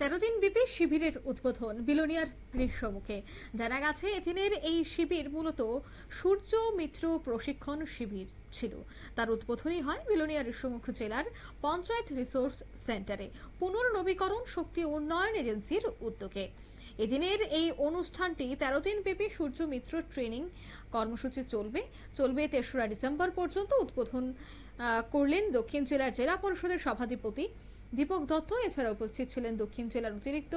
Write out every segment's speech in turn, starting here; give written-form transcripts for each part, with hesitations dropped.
13 দিন ব্যাপী শিবিরের উদ্বোধন বিলোনিয়ার ঋষ্যমুখে। জানা গেছে এদিনের এই শিবির মূলত সূর্য মিত্র প্রশিক্ষণ শিবির ছিল। তার উদ্বোধনই হয় বিলোনিয়া ঋষ্যমুখ জেলার পঞ্চায়েত রিসোর্স সেন্টারে পুনর্নবীকরণ শক্তি উন্নয়ন এজেন্সির উদ্যোগে। এদিনের এই অনুষ্ঠানটি 13 দিন ব্যাপী সূর্য মিত্র ট্রেনিং কর্মসূচি চলবে 3রা ডিসেম্বর পর্যন্ত। উদ্বোধন করলেন দক্ষিণ জেলার জেলা পরিষদের সভাধিপতি দীপক দত্ত। এছাড়া উপস্থিত ছিলেন দক্ষিণ জেলার অতিরিক্ত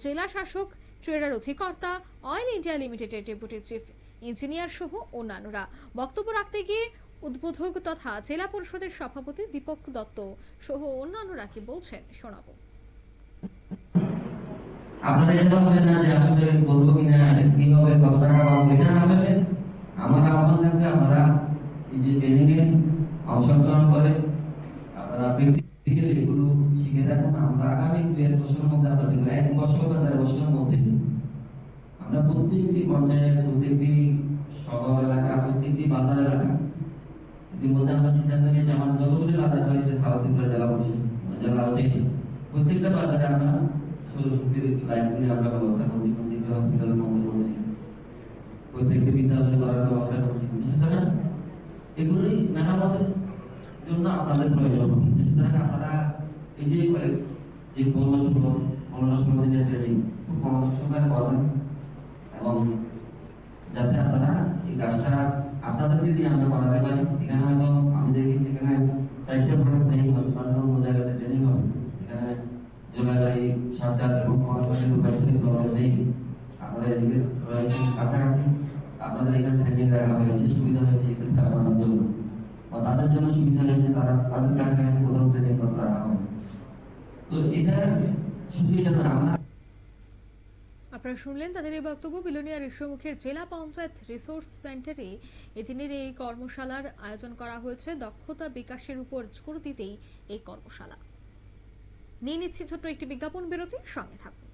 জেলা শাসক, ট্রেডার অধিকর্তা, অয়েল ইন্ডিয়া লিমিটেডের ডেপুটি চিফ ইঞ্জিনিয়ার সহ অন্যান্যরা। বক্তব্য রাখতে গিয়ে উদ্বোধক তথা জেলা পরিষদের সভাপতি দীপক দত্ত সহ অন্যান্যরা কি বলছেন শোনাবো। আপনারা এটা ভাববেন না যে আসলে বলবো কিনা কি হবে কত টাকা পাবো, এটা না ভেবে আমার আহ্বান থাকবে আপনারা এই যে ট্রেনিং এ অংশগ্রহণ করে আপনারা প্র্যাকটিক্যালি এগুলো শিখে থাকুন। আমরা আগামী 2 বছরের মধ্যে আমরা দেখব 1 বছর বা 1.5 বছরের মধ্যে আমরা প্রত্যেকটি পঞ্চায়েত, প্রত্যেকটি শহর এলাকা, প্রত্যেকটি বাজার এলাকা ইতিমধ্যে আমরা সিদ্ধান্ত নিয়েছি আমাদের যতগুলি বাজার রয়েছে সাউথ ত্রিপুরা জেলা পরিষদ জেলা অধীনে প্রত্যেকটা বাজারে আমরা সৌরশক্তির লাইনগুলি আমরা ব্যবস্থা করছি, প্রত্যেকটি হসপিটাল বন্ধ করছি, প্রত্যেকটি বিদ্যালয় করার ব্যবস্থা করছি। সুতরাং এগুলোই মেরামতের জন্য আপনাদের প্রয়োজন হবে। সুতরাং আপনারা এই যে 15-16 দিনের ট্রেনিং খুব মনোযোগ সহকারে করবেন এবং যাতে আপনারা এই কাজটা আপনাদেরকে দিয়ে আমরা করাতে পারি। এখানে হয়তো আমি দেখি এখানে 4টা প্রোডাক্ট ট্রেনিং হবে, তাদের অন্য জায়গাতে ট্রেনিং হবে। এখানে জোলাইবাড়ি, সাতজাত এবং মহালবাড়ি ইউনিভার্সিটি ব্লকে নেই, আপনারা এদিকে রয়েছেন কাছাকাছি, আপনাদের এখানে ট্রেনিং রাখা হয়েছে, সুবিধা হয়েছে এক্ষেত্রে আপনাদের জন্য বা তাদের জন্য সুবিধা হয়েছে, তারা তাদের কাছাকাছি কোথাও ট্রেনিং রাখা হবে। তো এটা শুধু এটা না, আমরা আপনারা শুনলেন তাদের এই বক্তব্য। বিলোনিয়া ঋষ্যমুখের জেলা পঞ্চায়েত রিসোর্স সেন্টারে এদিনের এই কর্মশালার আয়োজন করা হয়েছে। দক্ষতা বিকাশের উপর জোর দিতেই এই কর্মশালা। নিয়ে নিচ্ছি ছোট্ট একটি বিজ্ঞাপন বিরতি, সঙ্গে থাকুন।